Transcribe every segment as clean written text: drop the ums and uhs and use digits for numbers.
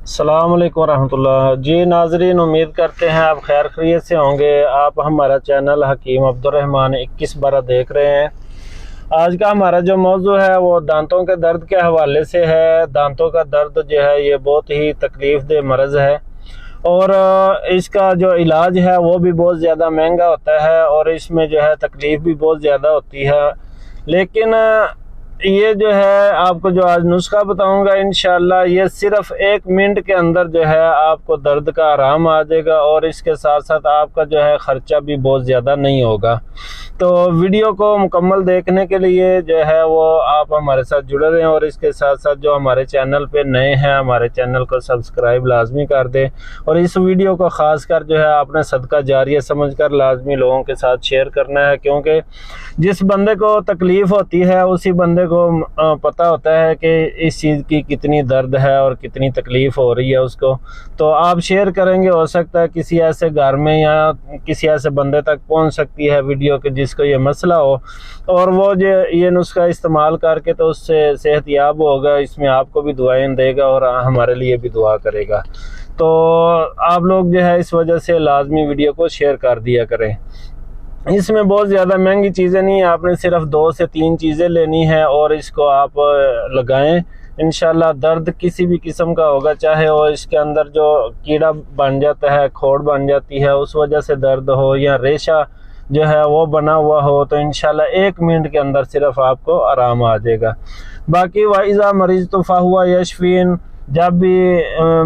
अस्सलाम वालेकुम रहमतुल्लाह। जी नाजरीन, उम्मीद करते हैं आप खैर खैरियत से होंगे। आप हमारा चैनल हकीम अब्दुर्रहमान 2112 देख रहे हैं। आज का हमारा जो मौजू है वो दांतों के दर्द के हवाले से है। दांतों का दर्द जो है ये बहुत ही तकलीफ़ दे मर्ज़ है और इसका जो इलाज है वो भी बहुत ज़्यादा महंगा होता है और इसमें जो है तकलीफ़ भी बहुत ज़्यादा होती है। लेकिन ये जो है आपको जो आज नुस्खा बताऊंगा इंशाल्लाह ये सिर्फ 1 मिनट के अंदर जो है आपको दर्द का आराम आ जाएगा और इसके साथ साथ आपका जो है ख़र्चा भी बहुत ज़्यादा नहीं होगा। तो वीडियो को मुकम्मल देखने के लिए जो है वो आप हमारे साथ जुड़े रहें और इसके साथ साथ जो हमारे चैनल पे नए हैं हमारे चैनल को सब्सक्राइब लाजमी कर दें और इस वीडियो को ख़ास कर जो है आपने सदका जारिया समझकर लाजमी लोगों के साथ शेयर करना है, क्योंकि जिस बंदे को तकलीफ़ होती है उसी बंदे को पता होता है कि इस चीज़ की कितनी दर्द है और कितनी तकलीफ़ हो रही है उसको। तो आप शेयर करेंगे, हो सकता है किसी ऐसे घर में या किसी ऐसे बंदे तक पहुंच सकती है वीडियो के जिसको ये मसला हो और वो जो ये नुस्खा इस्तेमाल करके तो उससे सेहतयाब होगा। इसमें आपको भी दुआएं देगा और हमारे लिए भी दुआ करेगा। तो आप लोग जो है इस वजह से लाजमी वीडियो को शेयर कर दिया करें। इसमें बहुत ज़्यादा महंगी चीज़ें नहीं है, आपने सिर्फ 2 से 3 चीज़ें लेनी है और इसको आप लगाएं। इंशाल्लाह दर्द किसी भी किस्म का होगा, चाहे वो इसके अंदर जो कीड़ा बन जाता है, खोड़ बन जाती है, उस वजह से दर्द हो या रेशा जो है वो बना हुआ हो, तो इंशाल्लाह 1 मिनट के अंदर सिर्फ आपको आराम आ जाएगा। बाकी वाइज़ा मरीज़ तो फ़ाहुआ यशफीन, जब भी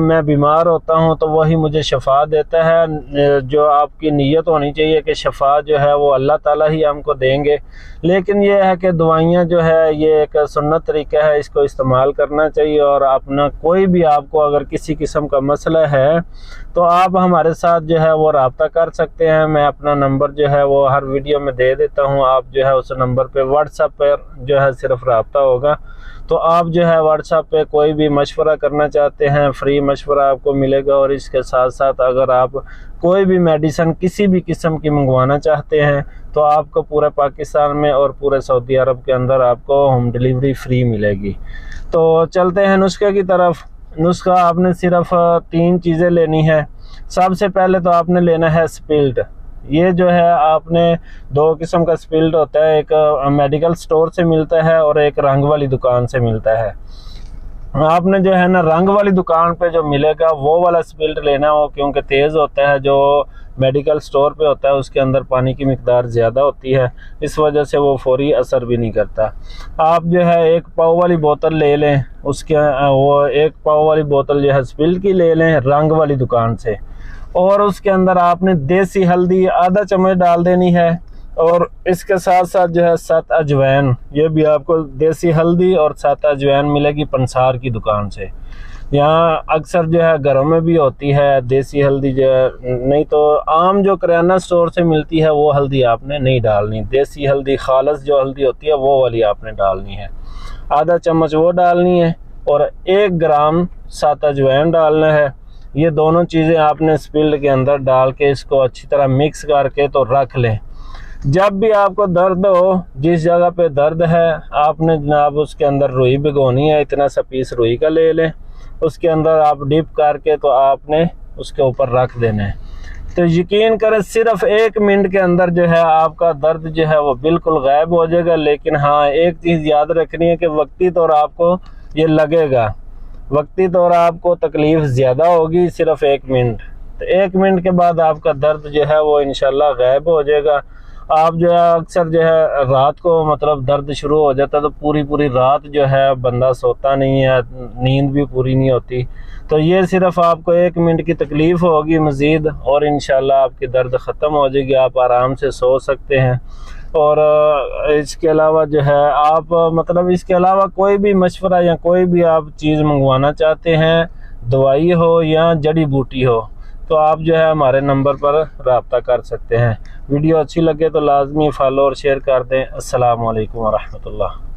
मैं बीमार होता हूं तो वही मुझे शफा देता है। जो आपकी नीयत होनी चाहिए कि शफा जो है वो अल्लाह ताला ही हमको देंगे, लेकिन ये है कि दवाइयाँ जो है ये एक सुन्नत तरीका है, इसको इस्तेमाल करना चाहिए। और अपना कोई भी आपको अगर किसी किस्म का मसला है तो आप हमारे साथ जो है वो रब्ता कर सकते हैं। मैं अपना नंबर जो है वो हर वीडियो में दे देता हूँ, आप जो है उस नंबर पे व्हाट्सएप पर जो है सिर्फ रब्ता होगा। तो आप जो है व्हाट्सएप पे कोई भी मशवरा करना चाहते हैं, फ्री मशवरा आपको मिलेगा। और इसके साथ साथ अगर आप कोई भी मेडिसिन किसी भी किस्म की मंगवाना चाहते हैं तो आपको पूरे पाकिस्तान में और पूरे सऊदी अरब के अंदर आपको होम डिलीवरी फ्री मिलेगी। तो चलते हैं नुस्खे की तरफ। नुस्खा आपने सिर्फ 3 चीज़ें लेनी है। सबसे पहले तो आपने लेना है स्पिल्ट। ये जो है आपने 2 किस्म का स्पिल्ट होता है, एक मेडिकल स्टोर से मिलता है और एक रंग वाली दुकान से मिलता है। आपने जो है ना रंग वाली दुकान पे जो मिलेगा वो वाला स्पिल्ट लेना हो, क्योंकि तेज़ होता है। जो मेडिकल स्टोर पे होता है उसके अंदर पानी की मिकदार ज़्यादा होती है, इस वजह से वो फौरी असर भी नहीं करता। आप जो है 1 पाव वाली बोतल ले लें, उसके वो 1 पाव वाली बोतल जो है स्पिल्ट की ले लें रंग वाली दुकान से, और उसके अंदर आपने देसी हल्दी आधा चम्मच डाल देनी है। और इसके साथ साथ जो है 7 अजवाइन, ये भी आपको देसी हल्दी और 7 अजवाइन मिलेगी पंसार की दुकान से। यहाँ अक्सर जो है घरों में भी होती है देसी हल्दी, जो है नहीं तो आम जो किराना स्टोर से मिलती है वो हल्दी आपने नहीं डालनी। देसी हल्दी खालस जो हल्दी होती है वो वाली आपने डालनी है, आधा चम्मच वो डालनी है और 1 ग्राम 7 अजवाइन डालना है। ये दोनों चीज़ें आपने स्पिल्ट के अंदर डाल के इसको अच्छी तरह मिक्स करके तो रख लें। जब भी आपको दर्द हो, जिस जगह पे दर्द है, आपने जनाब उसके अंदर रुई भिगोनी है। इतना सा पीस रुई का ले लें, उसके अंदर आप डिप करके तो आपने उसके ऊपर रख देना है। तो यकीन करें सिर्फ 1 मिनट के अंदर जो है आपका दर्द जो है वो बिल्कुल गायब हो जाएगा। लेकिन हाँ, एक चीज़ याद रखनी है कि वक्ती तौर आपको ये लगेगा, वक्ती तौर आपको तकलीफ़ ज़्यादा होगी सिर्फ 1 मिनट। तो 1 मिनट के बाद आपका दर्द जो है वो इंशाल्लाह गायब हो जाएगा। आप जो है अक्सर जो है रात को मतलब दर्द शुरू हो जाता है तो पूरी रात जो है बंदा सोता नहीं है, नींद भी पूरी नहीं होती। तो ये सिर्फ आपको 1 मिनट की तकलीफ़ होगी मज़ीद और इंशाल्लाह आपकी दर्द ख़त्म हो जाएगी, आप आराम से सो सकते हैं। और इसके अलावा जो है आप मतलब इसके अलावा कोई भी मशवरा या कोई भी आप चीज़ मंगवाना चाहते हैं, दवाई हो या जड़ी बूटी हो, तो आप जो है हमारे नंबर पर रब्ता कर सकते हैं। वीडियो अच्छी लगे तो लाजमी फॉलो और शेयर कर दें। अस्सलाम वालेकुम व रहमतुल्लाह।